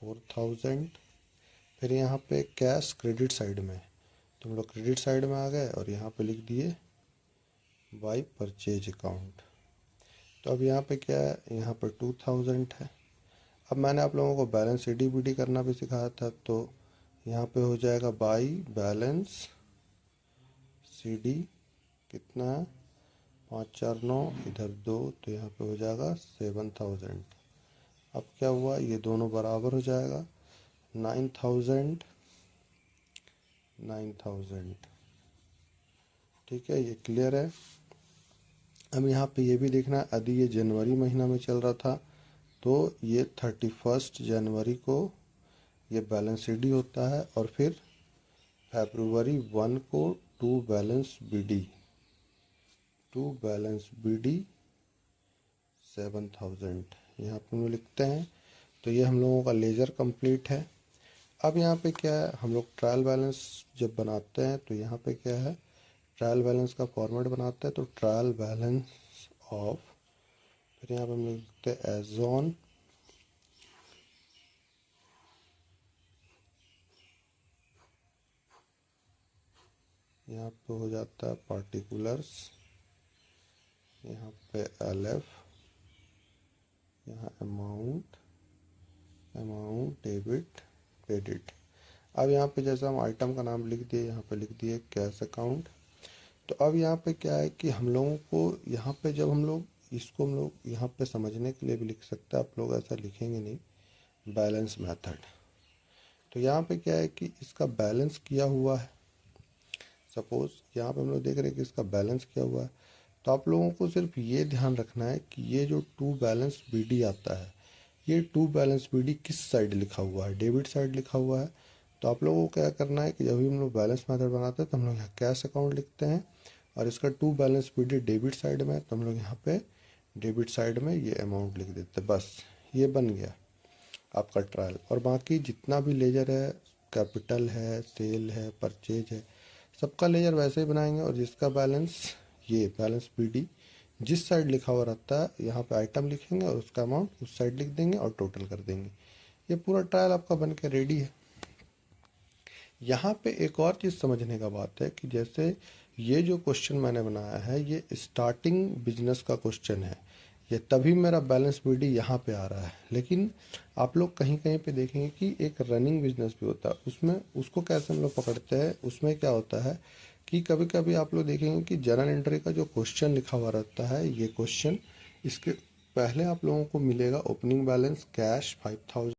4000। फिर यहाँ पे कैश क्रेडिट साइड में, तुम लोग क्रेडिट साइड में आ गए और यहाँ पे लिख दिए बाई परचेज अकाउंट। तो अब यहाँ पे क्या है, यहाँ पर 2000 है। अब मैंने आप लोगों को बैलेंस CDBD करना भी सिखाया था, तो यहाँ पे हो जाएगा बाई बैलेंस CD, कितना है 549, इधर 2, तो यहाँ पे हो जाएगा 7000। अब क्या हुआ, ये दोनों बराबर हो जाएगा 9000 9000। ठीक है, ये क्लियर है। अब यहाँ पे ये भी देखना है, यदि ये जनवरी महीना में चल रहा था तो ये 31 जनवरी को ये बैलेंस CD होता है, और फिर फरवरी 1 को टू बैलेंस BD 7000 यहाँ पे हम लिखते हैं। तो ये हम लोगों का लेजर कंप्लीट है। अब यहाँ पे क्या है, हम लोग ट्रायल बैलेंस जब बनाते हैं तो यहाँ पे क्या है, ट्रायल बैलेंस का फॉर्मेट बनाते हैं। तो ट्रायल बैलेंस ऑफ, फिर यहाँ पे हम लिखते हैं एज ऑन, यहाँ पे हो जाता है पार्टिकुलर्स, यहाँ पे LF, यहाँ अमाउंट डेबिट क्रेडिट। अब यहाँ पे जैसे हम आइटम का नाम लिख दिए, यहाँ पे लिख दिए कैश अकाउंट। तो अब यहाँ पे क्या है कि हम लोगों को यहाँ पे जब हम लोग इसको हम लोग यहाँ पे समझने के लिए भी लिख सकते हैं, आप लोग ऐसा लिखेंगे नहीं, बैलेंस मेथड। तो यहाँ पे क्या है कि इसका बैलेंस किया हुआ है, सपोज यहाँ पे हम लोग देख रहे हैं कि इसका बैलेंस किया हुआ है। तो आप लोगों को सिर्फ ये ध्यान रखना है कि ये जो टू बैलेंस BD आता है, ये टू बैलेंस BD किस साइड लिखा हुआ है, डेबिट साइड लिखा हुआ है। तो आप लोगों को क्या करना है कि जब भी हम लोग बैलेंस मेथड बनाते हैं तो हम लोग यहाँ कैश अकाउंट लिखते हैं, और इसका to balance BD debit side में है, तो हम लोग यहाँ पे डेबिट साइड में ये अमाउंट लिख देते हैं। बस ये बन गया आपका ट्रायल। और बाकी जितना भी लेजर है, कैपिटल है, सेल है, परचेज है, सबका लेजर वैसे ही बनाएंगे। और जिसका बैलेंस, ये बैलेंस BD जिस साइड लिखा हुआ रहता है, यहाँ पे आइटम लिखेंगे और उसका अमाउंट उस साइड लिख देंगे और टोटल कर देंगे। ये पूरा ट्रायल आपका बन के रेडी है। यहाँ पे एक और चीज़ समझने का बात है कि जैसे ये जो क्वेश्चन मैंने बनाया है, ये स्टार्टिंग बिजनेस का क्वेश्चन है, ये तभी मेरा बैलेंस BD यहाँ पे आ रहा है। लेकिन आप लोग कहीं कहीं पे देखेंगे कि एक रनिंग बिजनेस भी होता है, उसमें उसको कैसे हम लोग पकड़ते हैं, उसमें क्या होता है कि कभी कभी आप लोग देखेंगे कि जर्नल एंट्री का जो क्वेश्चन लिखा हुआ रहता है, ये क्वेश्चन, इसके पहले आप लोगों को मिलेगा ओपनिंग बैलेंस कैश 5000,